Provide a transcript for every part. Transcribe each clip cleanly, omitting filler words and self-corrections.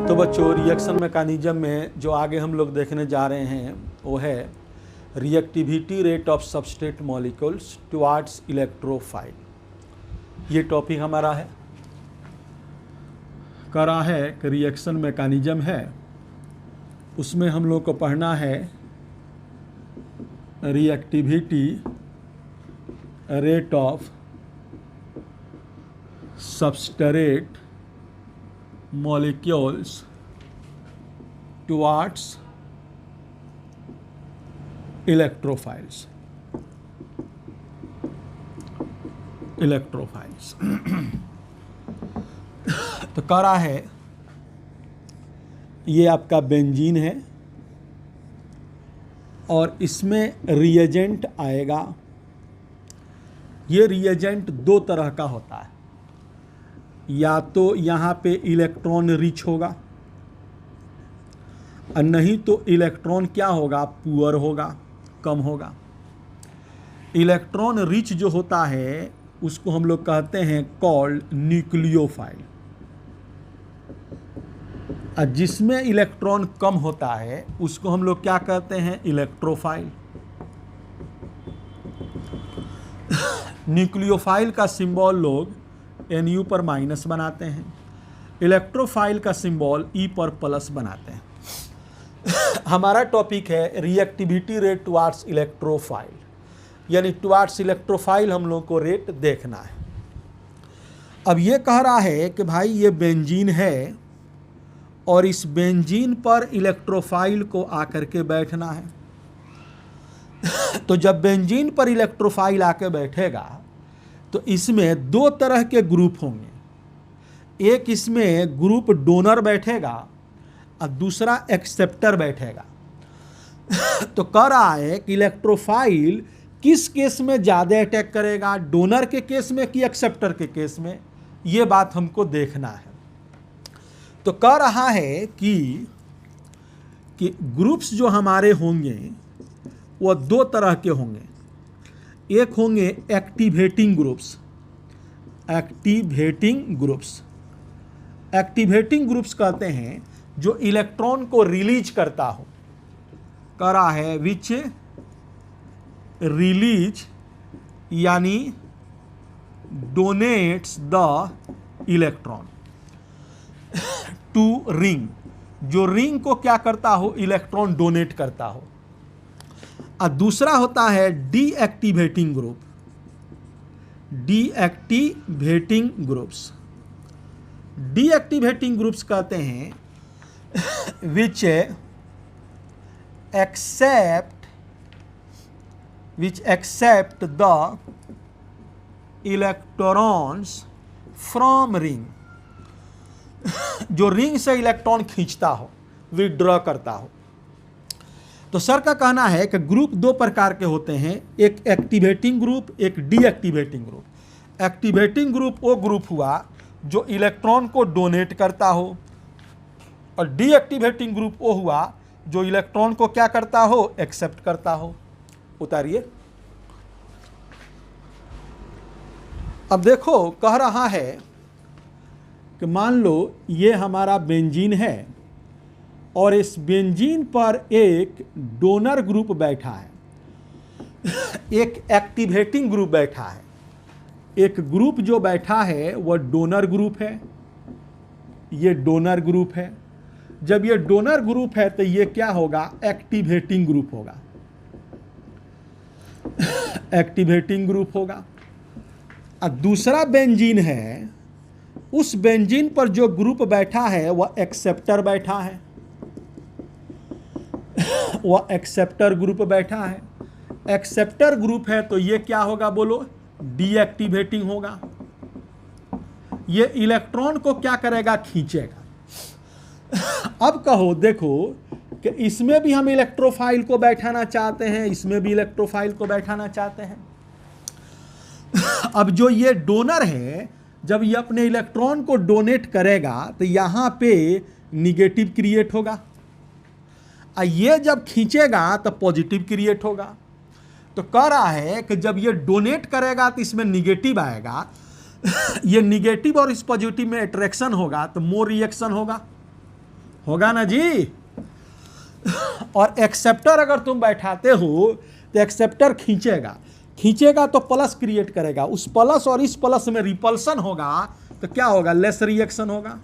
तो बच्चों, reaction mechanism में जो आगे हम लोग देखने जा रहे हैं वो है reactivity rate of substrate molecules towards electrophile. ये टॉपिक हमारा है, करा है कि रिएक्शन मैकेनिज्म है, उसमें हम लोग को पढ़ना है reactivity rate of substrate molecules towards electrophiles। तो कह रहा है ये आपका बेंजीन है और इसमें रिएजेंट आएगा। ये रिएजेंट दो तरह का होता है, या तो यहाँ पे इलेक्ट्रॉन रिच होगा और नहीं तो इलेक्ट्रॉन क्या होगा, पुअर होगा, कम होगा। इलेक्ट्रॉन रिच जो होता है उसको हम लोग कहते हैं कॉल्ड न्यूक्लियोफाइल, और जिसमें इलेक्ट्रॉन कम होता है उसको हम लोग क्या कहते हैं, इलेक्ट्रोफाइल। न्यूक्लियोफाइल का सिंबल लोग NU पर माइनस बनाते हैं, इलेक्ट्रोफाइल का सिंबल E पर प्लस बनाते हैं। हमारा टॉपिक है रिएक्टिविटी रेट टुवर्ड्स इलेक्ट्रोफाइल, यानी टुवर्ड्स इलेक्ट्रोफाइल हम लोग को रेट देखना है। अब ये कह रहा है कि भाई ये बेंजीन है और इस बेंजीन पर इलेक्ट्रोफाइल को आकर के बैठना है। तो जब बेंजीन पर इलेक्ट्रोफाइल आके बैठेगा तो इसमें दो तरह के ग्रुप होंगे। एक इसमें ग्रुप डोनर बैठेगा और दूसरा एक्सेप्टर बैठेगा। तो कह रहा है कि इलेक्ट्रोफाइल किस केस में ज़्यादा अटैक करेगा, डोनर के केस में कि एक्सेप्टर के केस में, ये बात हमको देखना है। तो कह रहा है कि ग्रुप्स जो हमारे होंगे वो दो तरह के होंगे। एक होंगे एक्टिवेटिंग ग्रुप्स। एक्टिवेटिंग ग्रुप्स कहते हैं जो इलेक्ट्रॉन को रिलीज करता हो, कह रहा है विच रिलीज यानी donates the electron to ring, जो रिंग को क्या करता हो, इलेक्ट्रॉन डोनेट करता हो। और दूसरा होता है डीएक्टिवेटिंग ग्रुप। डीएक्टिवेटिंग ग्रुप्स कहते हैं which accept the electrons from ring, जो रिंग से इलेक्ट्रॉन खींचता हो, विड्रॉ करता हो। तो सर का कहना है कि ग्रुप दो प्रकार के होते हैं, एक एक्टिवेटिंग ग्रुप, एक डीएक्टिवेटिंग ग्रुप। एक्टिवेटिंग ग्रुप वो ग्रुप हुआ जो इलेक्ट्रॉन को डोनेट करता हो, और डीएक्टिवेटिंग ग्रुप वो हुआ जो इलेक्ट्रॉन को क्या करता हो, एक्सेप्ट करता हो। उतारिए। अब देखो, कह रहा है कि मान लो ये हमारा बेंजीन है और इस बेंजीन पर एक डोनर ग्रुप बैठा है, एक एक्टिवेटिंग ग्रुप बैठा है। एक ग्रुप जो बैठा है वह डोनर ग्रुप है, ये डोनर ग्रुप है। जब ये डोनर ग्रुप है तो ये क्या होगा, एक्टिवेटिंग ग्रुप होगा। एक्टिवेटिंग ग्रुप होगा। और दूसरा बेंजीन है, उस बेंजीन पर जो ग्रुप बैठा है वह एक्सेप्टर बैठा है, वह एक्सेप्टर ग्रुप बैठा है। एक्सेप्टर ग्रुप है तो ये क्या होगा, बोलो, डीएक्टिवेटिंग होगा। ये इलेक्ट्रॉन को क्या करेगा, खींचेगा। अब कहो, देखो कि इसमें भी हम इलेक्ट्रोफाइल को बैठाना चाहते हैं, इसमें भी इलेक्ट्रोफाइल को बैठाना चाहते हैं। अब जो ये डोनर है, जब ये अपने इलेक्ट्रॉन को डोनेट करेगा तो यहाँ पे निगेटिव क्रिएट होगा, और ये जब खींचेगा तो पॉजिटिव क्रिएट होगा। तो कह रहा है कि जब ये डोनेट करेगा तो इसमें निगेटिव आएगा, ये निगेटिव और इस पॉजिटिव में अट्रैक्शन होगा तो मोर रिएक्शन होगा। होगा ना जी। और एक्सेप्टर अगर तुम बैठाते हो तो एक्सेप्टर खींचेगा तो प्लस क्रिएट करेगा, उस प्लस और इस प्लस में रिपल्सन होगा तो क्या होगा, लेस रिएक्शन होगा।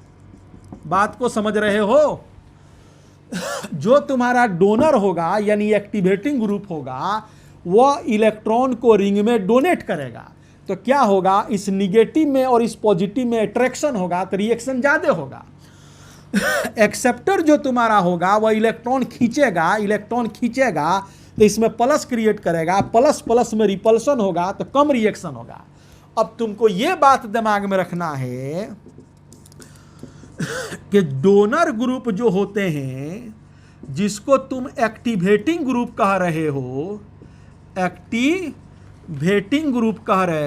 बात को समझ रहे हो? जो तुम्हारा डोनर होगा यानी एक्टिवेटिंग ग्रुप होगा, वह इलेक्ट्रॉन को रिंग में डोनेट करेगा तो क्या होगा, इस निगेटिव में और इस पॉजिटिव में अट्रैक्शन होगा तो रिएक्शन ज्यादा होगा। एक्सेप्टर जो तुम्हारा होगा वह इलेक्ट्रॉन खींचेगा तो इसमें प्लस क्रिएट करेगा, प्लस प्लस में रिपल्सन होगा तो कम रिएक्शन होगा। अब तुमको यह बात दिमाग में रखना है कि डोनर ग्रुप जो होते हैं, जिसको तुम एक्टिवेटिंग ग्रुप कह रहे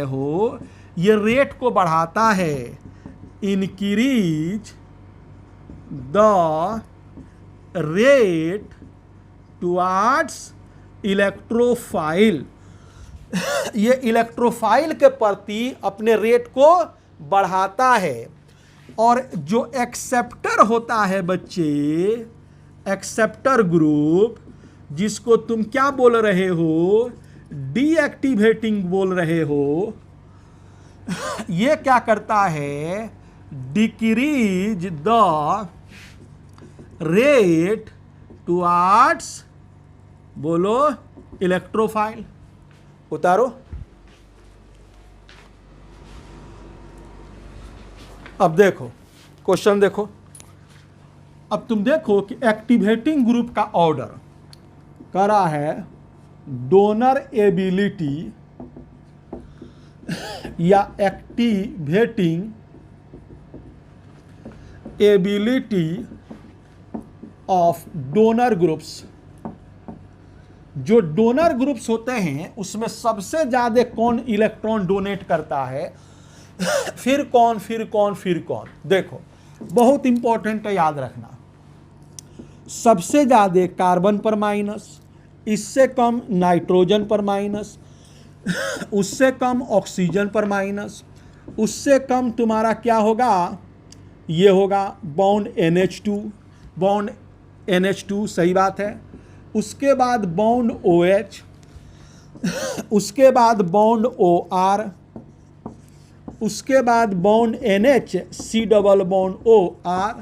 हो, ये रेट को बढ़ाता है, increase the rate towards electrophile. ये इलेक्ट्रोफाइल के प्रति अपने रेट को बढ़ाता है। और जो एक्सेप्टर होता है बच्चे, एक्सेप्टर ग्रुप, जिसको तुम क्या बोल रहे हो, डीएक्टिवेटिंग बोल रहे हो, ये क्या करता है, डिक्रीज द रेट टुवर्ड्स, बोलो, इलेक्ट्रोफाइल। उतारो। अब देखो क्वेश्चन देखो। अब तुम देखो कि एक्टिवेटिंग ग्रुप का ऑर्डर करा है डोनर एबिलिटी या activating ability of donor groups. जो डोनर ग्रुप्स होते हैं उसमें सबसे ज्यादा कौन इलेक्ट्रॉन डोनेट करता है, फिर कौन। देखो बहुत इंपॉर्टेंट है, याद रखना। सबसे ज्यादा कार्बन पर माइनस, इससे कम नाइट्रोजन पर माइनस, उससे कम ऑक्सीजन पर माइनस, उससे कम तुम्हारा क्या होगा, ये होगा बॉन्ड NH2, सही बात है। उसके बाद बॉन्ड OH, उसके बाद बॉन्ड OR, उसके बाद bond NH C double bond OR,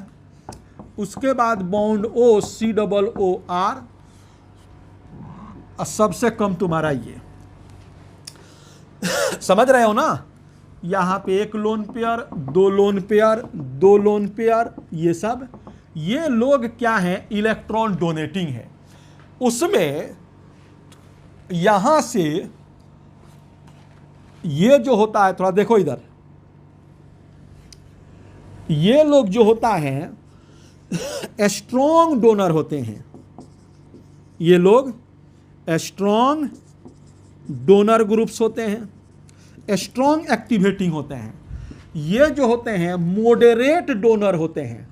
उसके बाद bond O C double OR, सबसे कम तुम्हारा ये। समझ रहे हो ना? यहां पे एक लोन पेयर, दो लोन पेयर, ये सब, ये लोग क्या हैं, इलेक्ट्रॉन डोनेटिंग है। उसमें यहां से ये जो होता है, थोड़ा देखो इधर, ये लोग जो होता है स्ट्रॉन्ग डोनर होते हैं। ये लोग स्ट्रॉन्ग डोनर ग्रुप्स होते हैं, स्ट्रॉन्ग एक्टिवेटिंग होते हैं। ये जो होते हैं मॉडरेट डोनर होते हैं।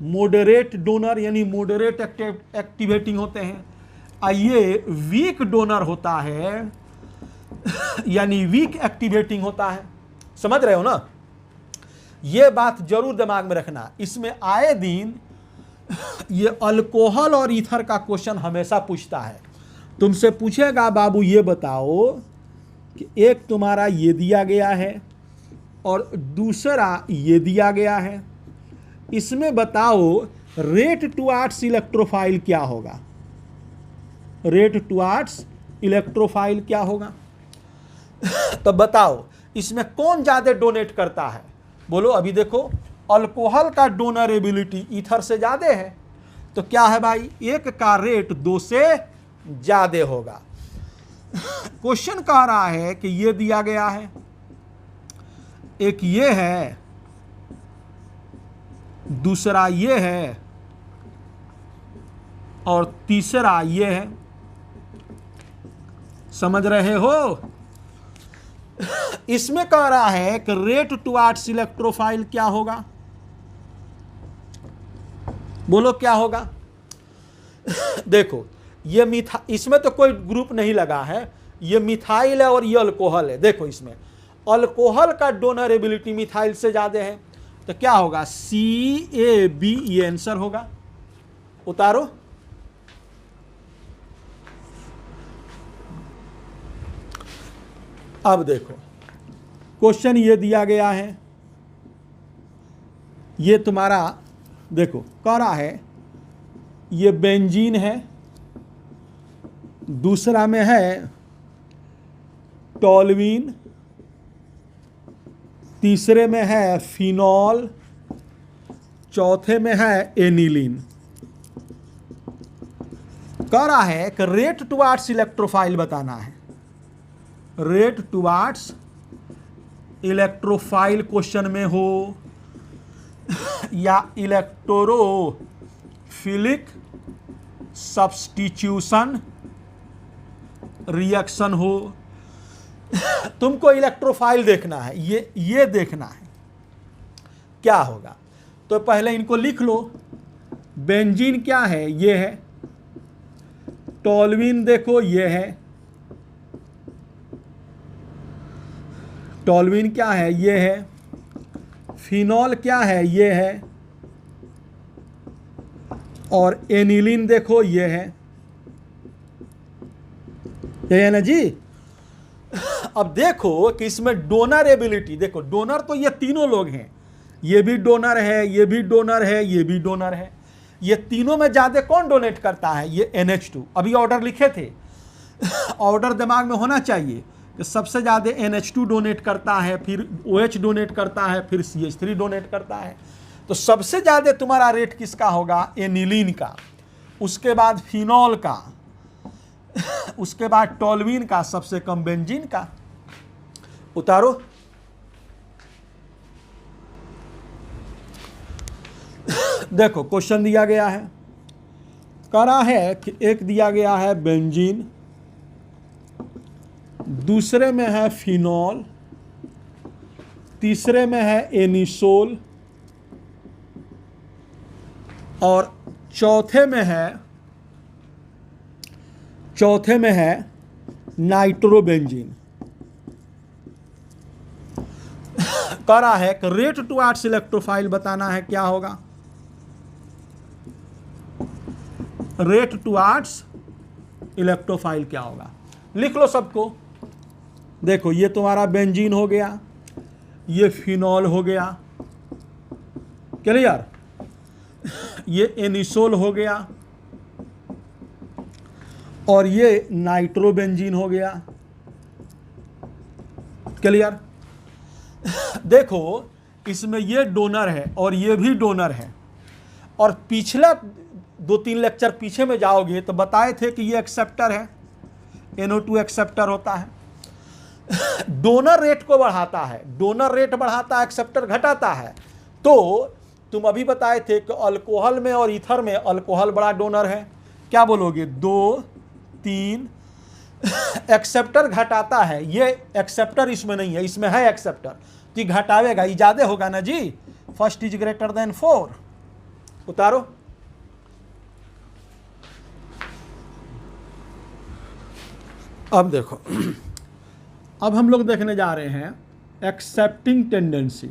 मॉडरेट डोनर यानी मॉडरेट एक्टिवेटिंग होते हैं। ये वीक डोनर होता है यानी वीक एक्टिवेटिंग होता है। समझ रहे हो ना? ये बात जरूर दिमाग में रखना। इसमें आए दिन ये अल्कोहल और ईथर का क्वेश्चन हमेशा पूछता है। तुमसे पूछेगा बाबू ये बताओ कि एक तुम्हारा ये दिया गया है और दूसरा ये दिया गया है, इसमें बताओ रेट टुवर्ड्स इलेक्ट्रोफाइल क्या होगा, रेट टुवर्ड्स इलेक्ट्रोफाइल क्या होगा। तो बताओ इसमें कौन ज्यादा डोनेट करता है, बोलो। अभी देखो अल्कोहल का डोनरेबिलिटी ईथर से ज्यादा है, तो क्या है भाई, एक का रेट 2 से ज्यादा होगा। क्वेश्चन कह रहा है कि ये दिया गया है, एक ये है, दूसरा ये है और तीसरा ये है। समझ रहे हो? इसमें कह रहा है कि रेट टुवर्ड्स इलेक्ट्रोफाइल क्या होगा, बोलो क्या होगा। देखो ये इसमें तो कोई ग्रुप नहीं लगा है, ये मिथाइल है और ये अल्कोहल है। देखो इसमें अल्कोहल का डोनरेबिलिटी मिथाइल से ज्यादा है तो क्या होगा, CAB ये आंसर होगा। उतारो। अब देखो क्वेश्चन ये दिया गया है, ये तुम्हारा देखो कह रहा है ये बेंजीन है, दूसरा में है टॉल्यूइन, तीसरे में है फिनॉल, चौथे में है एनिलीन। कह रहा है कि रेट टुवार्ड्स इलेक्ट्रोफाइल बताना है, रेट टुवार्ड्स इलेक्ट्रोफाइल क्वेश्चन में हो या इलेक्ट्रोफिलिक सब्स्टिट्यूशन रिएक्शन हो, तुमको इलेक्ट्रोफाइल देखना है, ये देखना है क्या होगा। तो पहले इनको लिख लो। बेंजीन क्या है, ये है। टॉल्यूइन देखो ये है, टॉल्यूइन क्या है, ये है। फिनॉल क्या है, ये है। और एनिलीन देखो ये है ना जी। अब देखो कि इसमें डोनर एबिलिटी देखो, डोनर तो ये तीनों लोग हैं, ये भी डोनर है, ये भी डोनर है, ये भी डोनर है। ये तीनों में ज्यादा कौन डोनेट करता है, ये NH2। अभी ऑर्डर लिखे थे, ऑर्डर दिमाग में होना चाहिए कि सबसे ज़्यादा NH2 डोनेट करता है, फिर OH डोनेट करता है, फिर CH3 डोनेट करता है। तो सबसे ज़्यादा तुम्हारा रेट किसका होगा, एनिलीन का, उसके बाद फिनॉल का, उसके बाद टॉल्यूइन का, सबसे कम बेंजीन का। उतारो। देखो क्वेश्चन दिया गया है, कह रहा है कि एक दिया गया है बेंजीन, दूसरे में है फिनॉल, तीसरे में है एनिसोल, और चौथे में है नाइट्रोबेंजीन। कह रहा है कि रेट टुवार्ड्स इलेक्ट्रोफाइल बताना है, क्या होगा, रेट टुवार्ड्स इलेक्ट्रोफाइल क्या होगा। लिख लो सबको। देखो ये तुम्हारा बेंजीन हो गया, ये फिनॉल हो गया, क्लियर, ये एनिसोल हो गया, और ये नाइट्रोबेंजीन हो गया, क्लियर। देखो इसमें ये डोनर है और ये भी डोनर है, और पिछला 2-3 लेक्चर पीछे में जाओगे तो बताए थे कि ये एक्सेप्टर है, NO2 एक्सेप्टर होता है। डोनर रेट को बढ़ाता है, डोनर रेट बढ़ाता है, एक्सेप्टर घटाता है। तो तुम अभी बताए थे कि अल्कोहल में और ईथर में अल्कोहल बड़ा डोनर है, क्या बोलोगे, 2, 3। एक्सेप्टर घटाता है, ये एक्सेप्टर इसमें नहीं है, इसमें है एक्सेप्टर, तो घटावेगा, ये ज्यादा होगा ना जी। First is greater than 4। उतारो। अब देखो, अब हम लोग देखने जा रहे हैं एक्सेप्टिंग टेंडेंसी,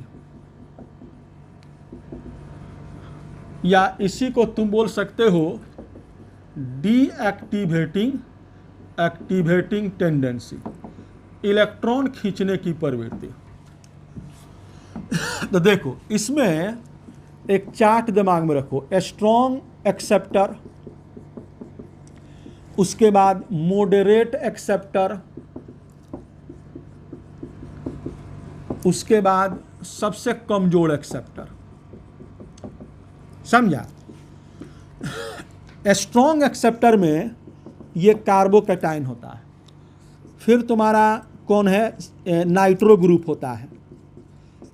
या इसी को तुम बोल सकते हो डीएक्टिवेटिंग एक्टिवेटिंग टेंडेंसी, इलेक्ट्रॉन खींचने की प्रवृत्ति। तो देखो इसमें एक चार्ट दिमाग में रखो, स्ट्रॉन्ग एक्सेप्टर, उसके बाद मॉडरेट एक्सेप्टर, उसके बाद सबसे कमजोर एक्सेप्टर। समझा। स्ट्रॉन्ग एक्सेप्टर में ये कार्बोकैटायन होता है, फिर तुम्हारा कौन है, नाइट्रो ग्रुप होता है,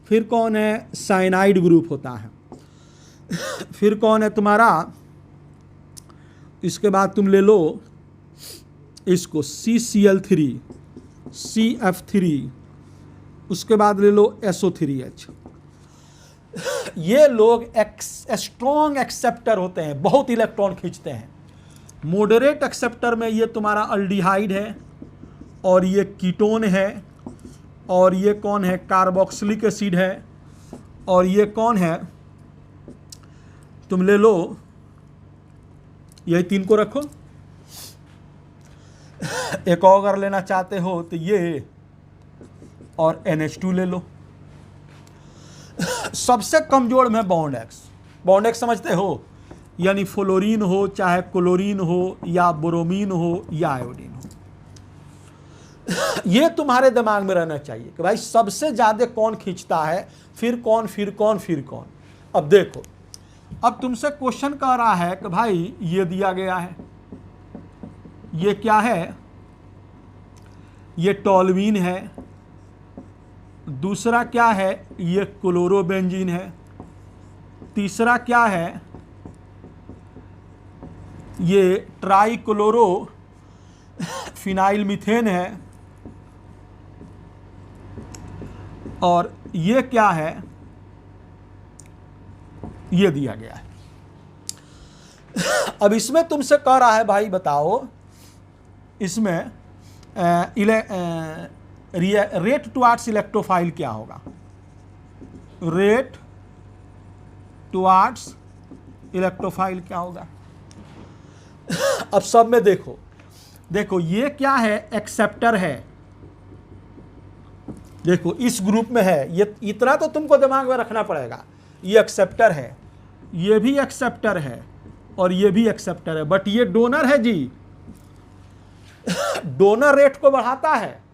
फिर कौन है, साइनाइड ग्रुप होता है, फिर कौन है तुम्हारा, इसके बाद तुम ले लो इसको CCl3, CF3, उसके बाद ले लो SO3H। ये लोग स्ट्रॉन्ग एक्सेप्टर होते हैं, बहुत इलेक्ट्रॉन खींचते हैं। मॉडरेट एक्सेप्टर में ये तुम्हारा अल्डिहाइड है, और ये कीटोन है, और ये कौन है, कार्बोक्सिलिक एसिड है, और ये कौन है, तुम ले लो, यही 3 को रखो। एक और अगर लेना चाहते हो तो ये और NH2 ले लो। सबसे कमजोर में बॉन्ड एक्स समझते हो, यानी फ्लोरीन हो, चाहे क्लोरीन हो, या ब्रोमीन हो, या आयोडीन हो। ये तुम्हारे दिमाग में रहना चाहिए कि भाई सबसे ज्यादा कौन खींचता है, फिर कौन, फिर कौन, फिर कौन। अब देखो, अब तुमसे क्वेश्चन कह रहा है कि भाई ये दिया गया है, ये क्या है, ये टॉल्यूइन है, दूसरा क्या है, ये क्लोरोबेंजीन है, तीसरा क्या है, ये ट्राइक्लोरो फिनाइल मीथेन है, और ये क्या है, ये दिया गया है। अब इसमें तुमसे कह रहा है भाई बताओ, इसमें रेट टुवार्ड्स इलेक्ट्रोफाइल क्या होगा, रेट टुवार्ड्स इलेक्ट्रोफाइल क्या होगा। अब सब में देखो, देखो ये क्या है, एक्सेप्टर है, देखो इस ग्रुप में है, ये इतना तो तुमको दिमाग में रखना पड़ेगा, ये एक्सेप्टर है, ये भी एक्सेप्टर है, और ये भी एक्सेप्टर है, बट ये डोनर है जी। डोनर रेट को बढ़ाता है।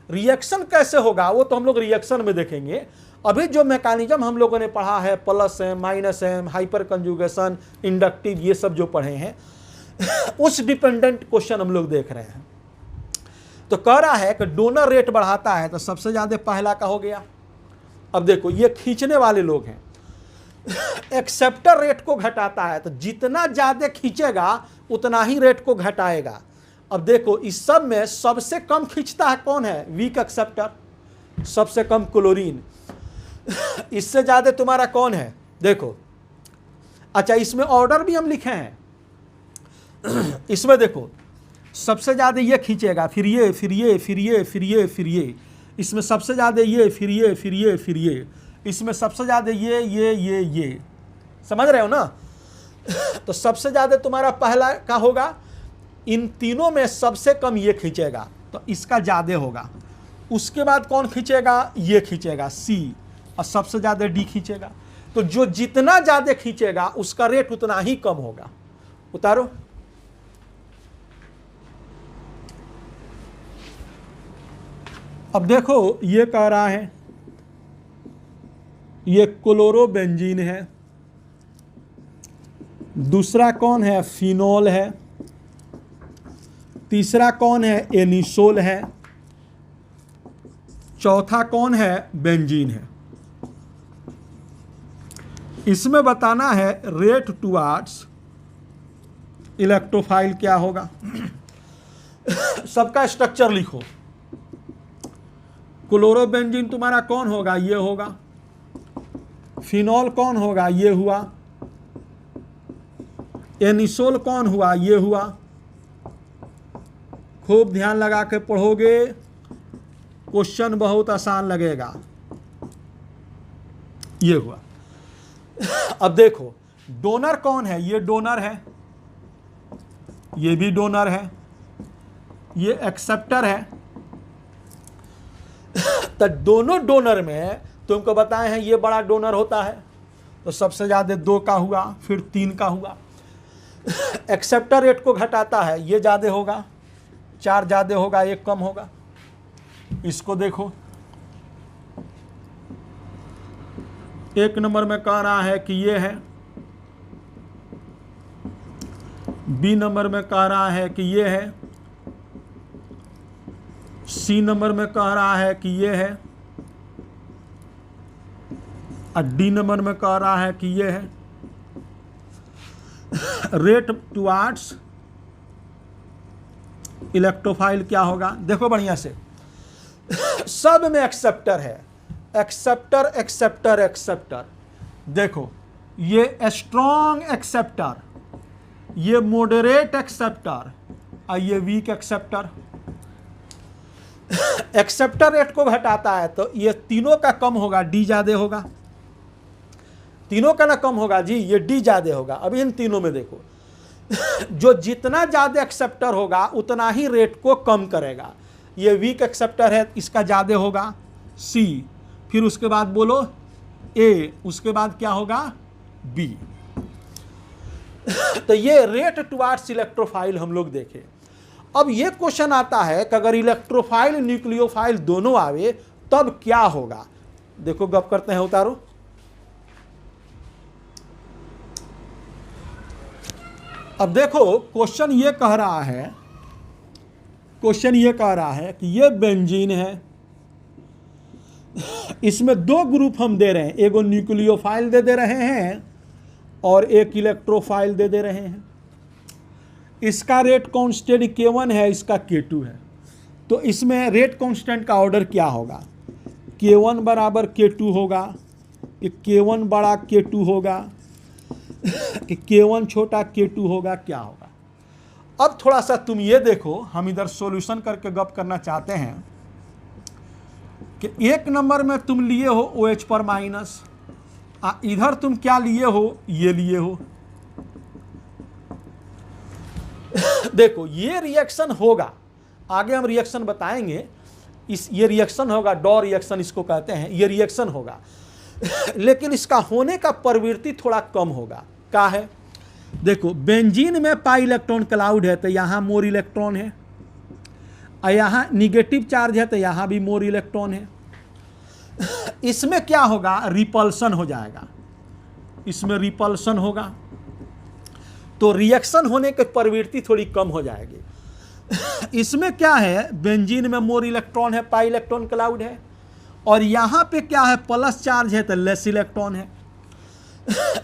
रिएक्शन कैसे होगा वो तो हम लोग रिएक्शन में देखेंगे। अभी जो मैकेनिज्म हम लोगों ने पढ़ा है, plus M, minus M, hyper conjugation, inductive, ये सब जो पढ़े हैं, उस डिपेंडेंट क्वेश्चन हम लोग देख रहे हैं। तो कह रहा है कि डोनर रेट बढ़ाता है, तो सबसे ज्यादा पहला का हो गया। अब देखो ये खींचने वाले लोग हैं, एक्सेप्टर रेट को घटाता है, तो जितना ज्यादा खींचेगा उतना ही रेट को घटाएगा। अब देखो इस सब में सबसे कम खींचता है कौन है, वीक एक्सेप्टर, सबसे कम क्लोरीन। इससे ज्यादा तुम्हारा कौन है, देखो, अच्छा इसमें ऑर्डर भी हम लिखे हैं। इसमें देखो सबसे ज्यादा ये खींचेगा, फिर ये, फिर ये, फिर ये, फिर ये, फिर ये, इसमें सबसे ज्यादा ये, फिर ये, फिर ये, फिर ये, इसमें सबसे ज्यादा ये, समझ रहे हो ना। तो सबसे ज्यादा तुम्हारा पहला का होगा, इन तीनों में सबसे कम ये खींचेगा, तो इसका ज्यादा होगा। उसके बाद कौन खींचेगा, ये खींचेगा C, और सबसे ज्यादा D खींचेगा। तो जो जितना ज्यादा खींचेगा उसका रेट उतना ही कम होगा। उतारो, अब देखो ये कह रहा है ये क्लोरोबेंजीन है, दूसरा कौन है, फिनोल है, तीसरा कौन है, एनिसोल है, चौथा कौन है, बेंजीन है। इसमें बताना है रेट टुवार्ड्स इलेक्ट्रोफाइल क्या होगा। सबका स्ट्रक्चर लिखो। क्लोरोबेंजीन तुम्हारा कौन होगा, ये होगा। फिनोल कौन होगा, ये हुआ। एनिसोल कौन हुआ, ये हुआ। खूब ध्यान लगा के पढ़ोगे, क्वेश्चन बहुत आसान लगेगा। ये हुआ। अब देखो डोनर कौन है, ये डोनर है, ये भी डोनर है, ये एक्सेप्टर है। तो दोनों डोनर में तुमको बताए हैं ये बड़ा डोनर होता है, तो सबसे ज्यादा 2 का हुआ, फिर 3 का हुआ। एक्सेप्टर रेट को घटाता है, ये ज्यादा होगा, 4 ज्यादा होगा, 1 कम होगा। इसको देखो, 1 नंबर में कह रहा है कि ये है, B नंबर में कह रहा है कि ये है, C नंबर में कह रहा है कि ये है, और D नंबर में कह रहा है कि ये है। रेट टुवार्ड्स इलेक्ट्रोफाइल क्या होगा, देखो बढ़िया से। सब में एक्सेप्टर है, एक्सेप्टर एक्सेप्टर एक्सेप्टर। देखो ये स्ट्रॉन्ग एक्सेप्टर, ये मॉडरेट एक्सेप्टर, और ये वीक एक्सेप्टर। एक्सेप्टर रेट को घटाता है, तो ये तीनों का कम होगा, D ज्यादा होगा। तीनों का ना कम होगा जी, ये डी ज्यादा होगा। अभी इन तीनों में देखो जो जितना ज्यादा एक्सेप्टर होगा उतना ही रेट को कम करेगा। ये वीक एक्सेप्टर है, इसका ज्यादा होगा सी, फिर उसके बाद बोलो ए, उसके बाद क्या होगा बी। तो ये रेट टुवार्ड्स इलेक्ट्रोफाइल हम लोग देखें। अब ये क्वेश्चन आता है कि अगर इलेक्ट्रोफाइल न्यूक्लियोफाइल दोनों आवे तब क्या होगा। देखो गप करते हैं, उतारो। अब देखो क्वेश्चन ये कह रहा है कि ये बेंजीन है, इसमें दो ग्रुप हम दे रहे हैं, एगो न्यूक्लियोफाइल दे रहे हैं और एक इलेक्ट्रोफाइल दे रहे हैं। इसका रेट कांस्टेंट K1 है, इसका K2 है। तो इसमें रेट कांस्टेंट का ऑर्डर क्या होगा, K1 बराबर K2 होगा कि K1 बड़ा K2 होगा कि K1 छोटा K2 होगा, क्या होगा। अब थोड़ा सा तुम ये देखो, हम इधर सॉल्यूशन करके गप करना चाहते हैं कि एक नंबर में तुम लिए हो OH पर माइनस, इधर तुम क्या लिए हो, ये लिए हो। देखो ये रिएक्शन होगा, आगे हम रिएक्शन बताएंगे, ये रिएक्शन होगा, डॉ रिएक्शन इसको कहते हैं, ये रिएक्शन होगा लेकिन इसका होने का प्रवृत्ति थोड़ा कम होगा। क्या है, देखो बेंजीन में पाई इलेक्ट्रॉन क्लाउड है तो यहाँ मोर इलेक्ट्रॉन है, और यहाँ निगेटिव चार्ज है तो यहाँ भी मोर इलेक्ट्रॉन है। इसमें क्या होगा, रिपल्सन हो जाएगा, इसमें रिपल्सन होगा तो रिएक्शन होने की प्रवृत्ति थोड़ी कम हो जाएगी। इसमें क्या है, बेंजीन में मोर इलेक्ट्रॉन है, पाई इलेक्ट्रॉन क्लाउड है, और यहाँ पे क्या है, प्लस चार्ज है तो लेस इलेक्ट्रॉन है।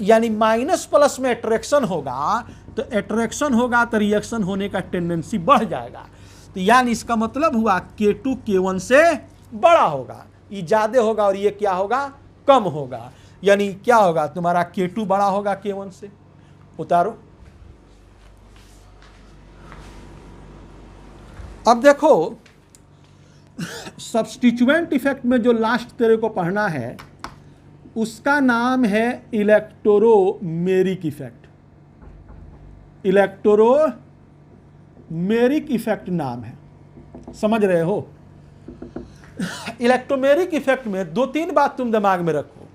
यानी माइनस प्लस में अट्रैक्शन होगा, तो अट्रैक्शन होगा तो रिएक्शन होने का टेंडेंसी बढ़ जाएगा। तो यानी इसका मतलब हुआ K2 K1 से बड़ा होगा, ये ज़्यादा होगा और ये क्या होगा, कम होगा। यानी क्या होगा, तुम्हारा K2 बड़ा होगा K1 से। उतारो। अब देखो सब्स्टिट्यूएंट इफेक्ट में जो लास्ट तेरे को पढ़ना है उसका नाम है इलेक्ट्रोमेरिक इफेक्ट। इलेक्ट्रोमेरिक इफेक्ट नाम है, समझ रहे हो। इलेक्ट्रोमेरिक इफेक्ट में दो तीन बात तुम दिमाग में रखो।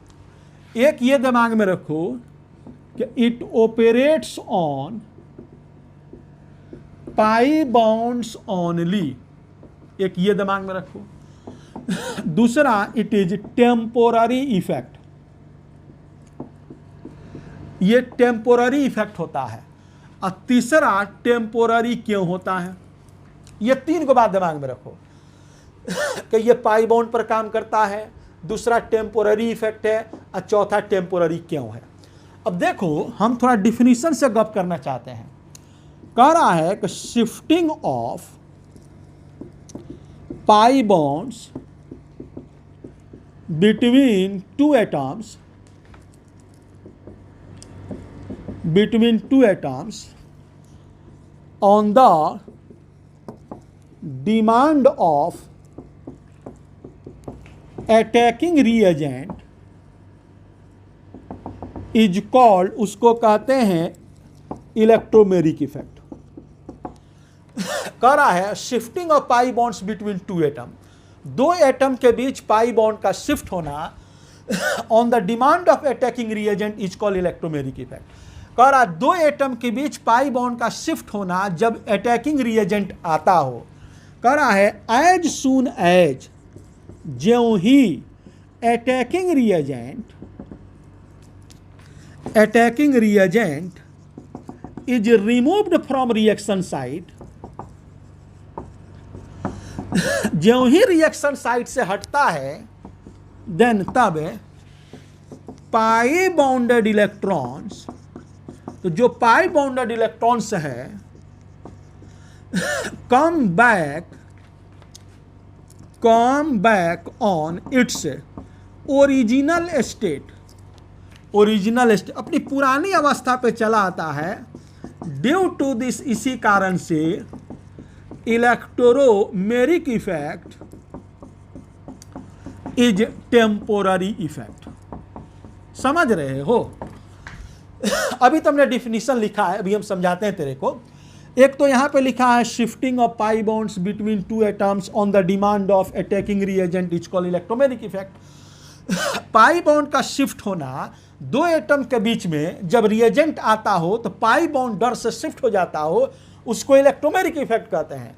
एक ये दिमाग में रखो कि it operates on pi bonds only, एक ये दिमाग में रखो। दूसरा, इट इज टेम्पोररी इफेक्ट, ये टेम्पोररी इफेक्ट होता है। और तीसरा, टेम्पोररी क्यों होता है। ये तीन को बात दिमाग में रखो कि ये पाई बॉन्ड पर काम करता है, दूसरा टेम्पोररी इफेक्ट है, और चौथा टेम्पोररी क्यों है। अब देखो हम थोड़ा डिफिनीशन से गप करना चाहते हैं। कह रहा है कि shifting of pi bonds between two atoms on the demand of attacking reagent is called, उसको कहते हैं इलेक्ट्रोमेरिक इफेक्ट। कह रहा है shifting of pi bonds between two atom, दो एटम के बीच पाई बॉन्ड का शिफ्ट होना on the demand of attacking reagent is called electromeric effect. कह रहा दो एटम के बीच पाई बॉन्ड का शिफ्ट होना जब अटैकिंग रिएजेंट आता हो। कह रहा है एज सून एज, ज्यों ही attacking reagent is removed from reaction site, ज्यों ही रिएक्शन साइट से हटता है, देन तब पाई बाउंडेड इलेक्ट्रॉन्स, तो जो पाई बाउंडेड इलेक्ट्रॉन्स है कम back on its original state, अपनी पुरानी अवस्था पे चला आता है। ड्यू टू दिस, इसी कारण से electromeric effect is temporary effect. समझ रहे हो? अभी तुमने डिफिनीशन लिखा है, अभी हम समझाते हैं तेरे को। एक तो यहां पे लिखा है shifting of pi bonds between two atoms on the demand of attacking reagent is called electromagnetic effect. Pi bond का शिफ्ट होना दो एटम के बीच में, जब रिएजेंट आता हो तो पाई बॉन्ड डर से शिफ्ट हो जाता हो, उसको इलेक्ट्रोमैग्नेटिक इफेक्ट कहते हैं।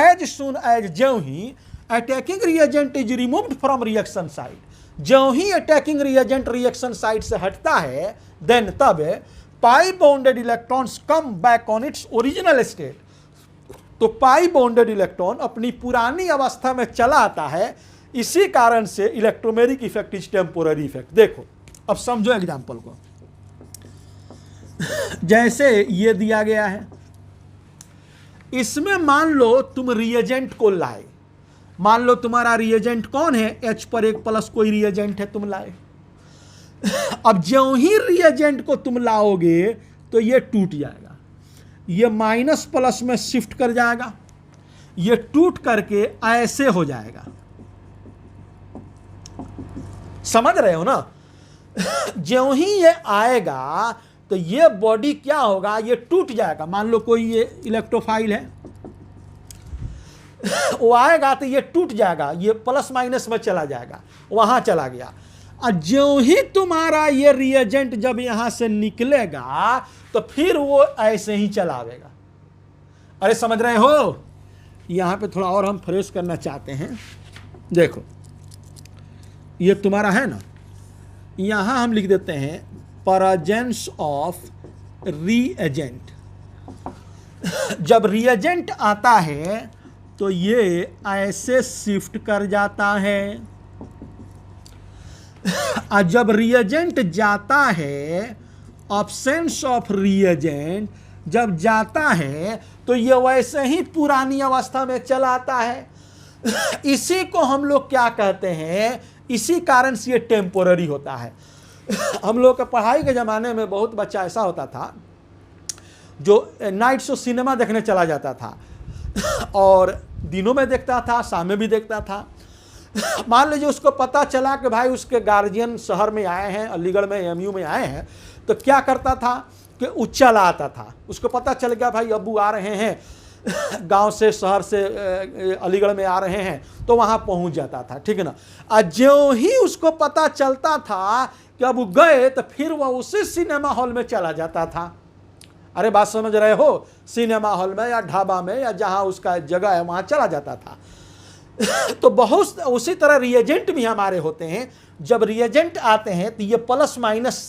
एज सून एज, ज्यों ही attacking reagent is removed from reaction side, ज्यों ही अटैकिंग रिएजेंट रिएक्शन साइड से हटता है, देन तब pi bonded electrons come back on its original state. तो पाई बॉन्डेड इलेक्ट्रॉन अपनी पुरानी अवस्था में चला आता है। इसी कारण से electromagnetic effect is temporary effect. देखो अब समझो एग्जांपल को। जैसे ये दिया गया है, इसमें मान लो तुम रिएजेंट को लाए, मान लो तुम्हारा रिएजेंट कौन है, H पर एक प्लस कोई रिएजेंट है, तुम लाए। अब ज्यों ही रिएजेंट को तुम लाओगे तो ये टूट जाएगा, ये माइनस प्लस में शिफ्ट कर जाएगा, ये टूट करके ऐसे हो जाएगा। समझ रहे हो ना? ज्यों ही ये आएगा तो ये बॉडी क्या होगा, ये टूट जाएगा। मान लो कोई ये इलेक्ट्रोफाइल है, वो आएगा तो ये टूट जाएगा, ये प्लस माइनस में चला जाएगा, वहां चला गया। और ज्यों ही तुम्हारा ये रिएजेंट जब यहां से निकलेगा तो फिर वो ऐसे ही चलावेगा। अरे समझ रहे हो? यहां पे थोड़ा और हम फ्रेश करना चाहते हैं। देखो ये तुम्हारा है ना, यहां हम लिख देते हैं प्रेजेंस ऑफ रिएजेंट। जब रिएजेंट आता है तो ये ऐसे शिफ्ट कर जाता है, और जब रिएजेंट जाता है, एब्सेंस ऑफ रिएजेंट जब जाता है तो ये वैसे ही पुरानी अवस्था में चला आता है। इसी को हम लोग क्या कहते हैं, इसी कारण से ये टेम्पोररी होता है। हम लोग के पढ़ाई के ज़माने में बहुत बच्चा ऐसा होता था जो नाइट शो सिनेमा देखने चला जाता था, और दिनों में देखता था, शाम में भी देखता था। मान लीजिए उसको पता चला कि भाई उसके गार्जियन शहर में आए हैं, अलीगढ़ में MU में आए हैं, तो क्या करता था कि उच्चला आता था। उसको पता चल गया भाई अब्बू आ रहे हैं, गांव से, शहर से, अलीगढ़ में आ रहे हैं, तो वहां पहुंच जाता था, ठीक है ना। और ज्यों ही उसको पता चलता था कि अब गए तो फिर वह उसी सिनेमा हॉल में चला जाता था। अरे बात समझ रहे हो? सिनेमा हॉल में या ढाबा में या जहां उसका जगह है वहां चला जाता था। तो बहुत उसी तरह रिएजेंट भी हमारे होते हैं। जब रिएजेंट आते हैं तो ये प्लस माइनस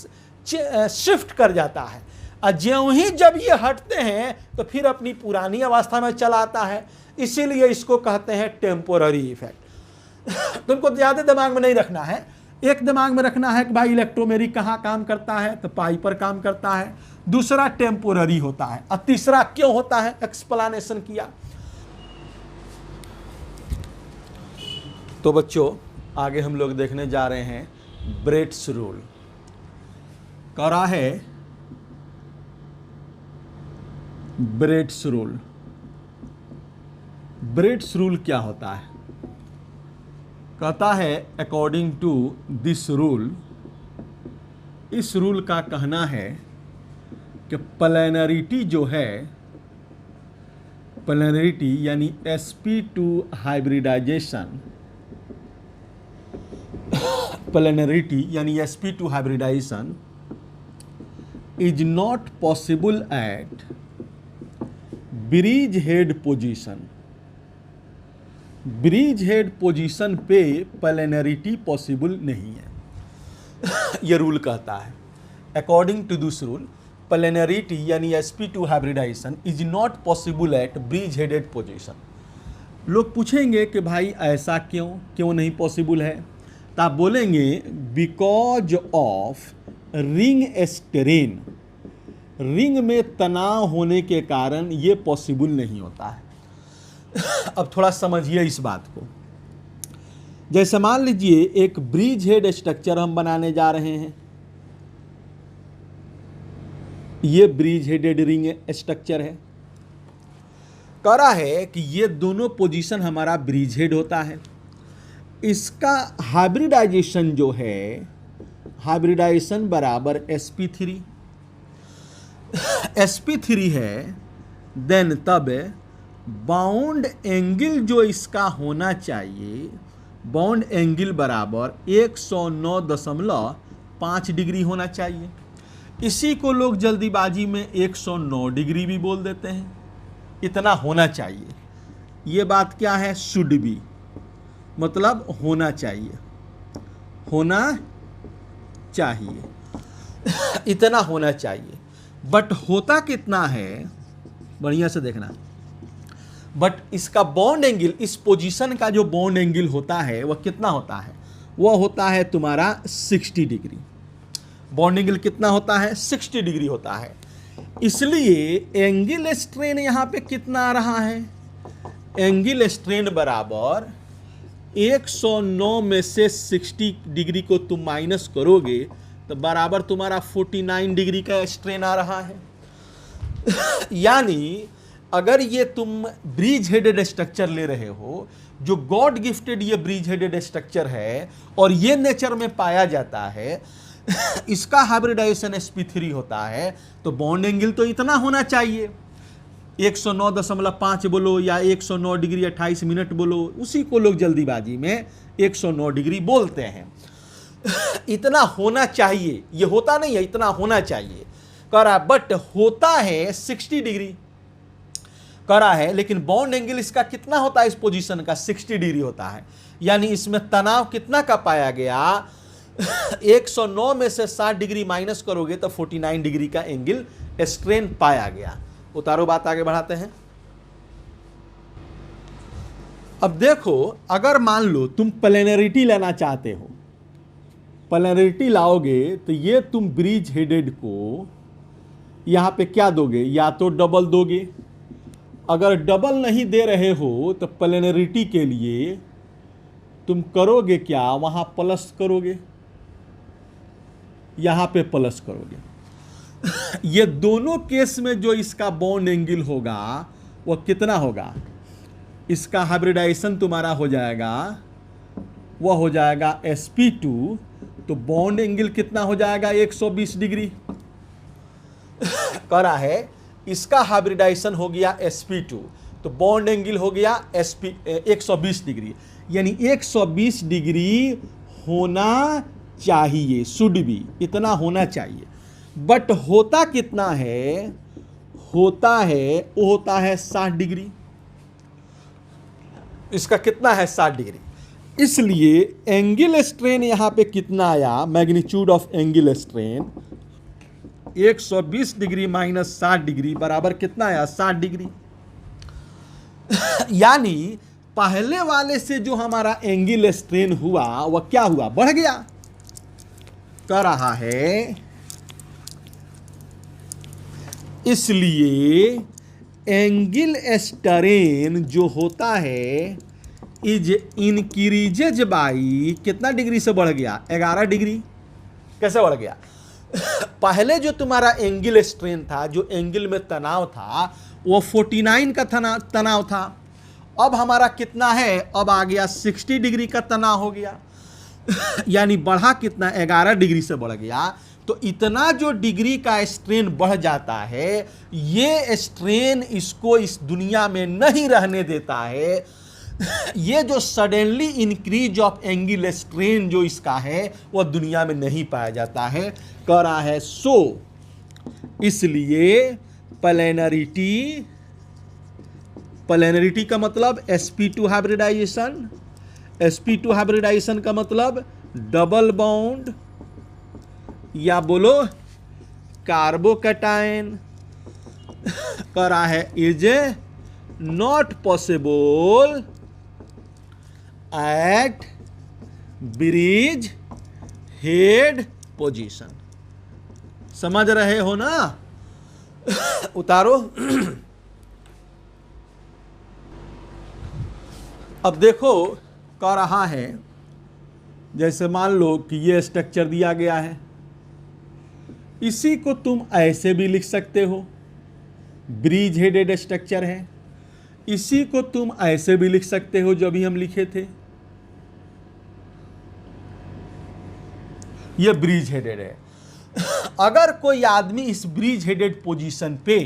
शिफ्ट कर जाता है, और ज्यों ही जब ये हटते हैं तो फिर अपनी पुरानी अवस्था में चला आता है। इसीलिए इसको कहते हैं टेम्पोररी इफेक्ट। तुमको ज़्यादा दिमाग में नहीं रखना है, एक दिमाग में रखना है कि भाई इलेक्ट्रोमैग्नेटिक कहाँ काम करता है, तो पाई पर काम करता है। दूसरा टेम्पोररी होता है, और तीसरा क्यों होता है, एक्सप्लेनेशन किया। तो बच्चों आगे हम लोग देखने जा रहे हैं ब्रेट्स रूल। कह रहा है ब्रेट्स रूल। ब्रेट्स रूल क्या होता है? कहता है अकॉर्डिंग टू दिस रूल, इस रूल का कहना है कि प्लेनरिटी जो है, प्लेनरिटी यानी sp2 हाइब्रिडाइजेशन, प्लेनरिटी यानी sp2 hybridisation is not possible at bridge head position. Bridge head position पे प्लेनरिटी पॉसिबल नहीं है। यह रूल कहता है according to this rule planarity यानी sp2 hybridisation is not possible at bridge headed position. लोग पूछेंगे कि भाई ऐसा क्यों नहीं पॉसिबल है? तो आप बोलेंगे because of ring strain, ring में तनाव होने के कारण ये पॉसिबल नहीं होता है। अब थोड़ा समझिए इस बात को। जैसे मान लीजिए एक ब्रिज हेड स्ट्रक्चर हम बनाने जा रहे हैं, ये ब्रिज हेडेड रिंग स्ट्रक्चर है। कह रहा है कि ये दोनों पोजीशन हमारा ब्रिज हेड होता है। इसका हाइब्रिडाइजेशन जो है, हाइब्रिडाइजेशन बराबर sp3, sp3 है, देन तब बाउंड एंगल जो इसका होना चाहिए, बाउंड एंगल बराबर 109.5 डिग्री होना चाहिए। इसी को लोग जल्दीबाजी में 109 डिग्री भी बोल देते हैं। इतना होना चाहिए, ये बात क्या है, शुड बी, मतलब होना चाहिए, होना चाहिए, इतना होना चाहिए। बट होता कितना है, बढ़िया से देखना। बट इसका बॉन्ड एंगल, इस पोजीशन का जो बॉन्ड एंगल होता है वह कितना होता है, वह होता है तुम्हारा 60 डिग्री। बॉन्ड एंगल कितना होता है, 60 डिग्री होता है। इसलिए एंगल स्ट्रेन यहां पे कितना आ रहा है, एंगल स्ट्रेन बराबर 109 में से 60 डिग्री को तुम माइनस करोगे तो बराबर तुम्हारा 49 डिग्री का स्ट्रेन आ रहा है। यानी अगर ये तुम ब्रिज हेडेड स्ट्रक्चर ले रहे हो, जो गॉड गिफ्टेड ये ब्रिज हेडेड स्ट्रक्चर है और ये नेचर में पाया जाता है, इसका हाइब्रिडाइजेशन sp3 होता है, तो बॉन्ड एंगल तो इतना होना चाहिए, 109.5 बोलो या 109 डिग्री 28 मिनट बोलो, उसी को लोग जल्दीबाजी में 109 डिग्री बोलते हैं। इतना होना चाहिए, ये होता नहीं है, इतना होना चाहिए करा, बट होता है 60 डिग्री करा है, लेकिन बॉन्ड एंगल इसका कितना होता है, इस पोजीशन का 60 डिग्री होता है। यानी इसमें तनाव कितना का पाया गया, 109 में से 60 डिग्री माइनस करोगे तो 49 डिग्री का एंगल स्ट्रेन पाया गया। उतारो, बात आगे बढ़ाते हैं। अब देखो, अगर मान लो तुम प्लेनरिटी लेना चाहते हो, प्लेनरिटी लाओगे तो ये तुम ब्रिज हेडेड को यहां पे क्या दोगे, या तो डबल दोगे। अगर डबल नहीं दे रहे हो तो प्लेनरिटी के लिए तुम करोगे क्या, वहां प्लस करोगे, यहां पे प्लस करोगे। ये दोनों केस में जो इसका बॉन्ड एंगल होगा वह कितना होगा, इसका हाइब्रिडाइजेशन तुम्हारा हो जाएगा, वह हो जाएगा sp2, तो बॉन्ड एंगल कितना हो जाएगा, 120 डिग्री करा है। इसका हाइब्रिडाइजेशन हो गया sp2, तो बॉन्ड एंगल हो गया 120 डिग्री, यानी 120 डिग्री होना चाहिए, शुड बी, इतना होना चाहिए। बट होता कितना है, होता है, वो होता है 60 डिग्री, इसका कितना है 60 डिग्री। इसलिए एंगल स्ट्रेन यहां पे कितना आया, magnitude of angle strain 120 degree minus 60 degree बराबर कितना आया, 60 डिग्री। यानी पहले वाले से जो हमारा एंगल स्ट्रेन हुआ वह क्या हुआ, बढ़ गया, कर रहा है। इसलिए एंगल स्ट्रेन जो होता है इज इंक्रीजेज बाई कितना डिग्री से बढ़ गया, 11 डिग्री। कैसे बढ़ गया, पहले जो तुम्हारा एंगल स्ट्रेन था, जो एंगल में तनाव था, वो 49 का तनाव था। अब हमारा कितना है, अब आ गया 60 डिग्री का तनाव हो गया। यानी बढ़ा कितना, 11 डिग्री से बढ़ गया। तो इतना जो डिग्री का स्ट्रेन बढ़ जाता है, ये स्ट्रेन इसको इस दुनिया में नहीं रहने देता है। ये जो suddenly increase of angle strain जो इसका है वह दुनिया में नहीं पाया जाता है, कह रहा है। सो इसलिए प्लेनरिटी का मतलब sp2 हाइब्रिडाइजेशन, sp2 हाइब्रिडाइजेशन का मतलब डबल बॉन्ड या बोलो कार्बोकैटायन, कह रहा है is not possible at bridge head position. समझ रहे हो ना, उतारो। अब देखो, कह रहा है जैसे मान लो कि ये स्ट्रक्चर दिया गया है, इसी को तुम ऐसे भी लिख सकते हो, ब्रिज हेडेड स्ट्रक्चर है। इसी को तुम ऐसे भी लिख सकते हो जो अभी हम लिखे थे, ये ब्रिज हेडेड है। अगर कोई आदमी इस ब्रिज हेडेड पोजीशन पे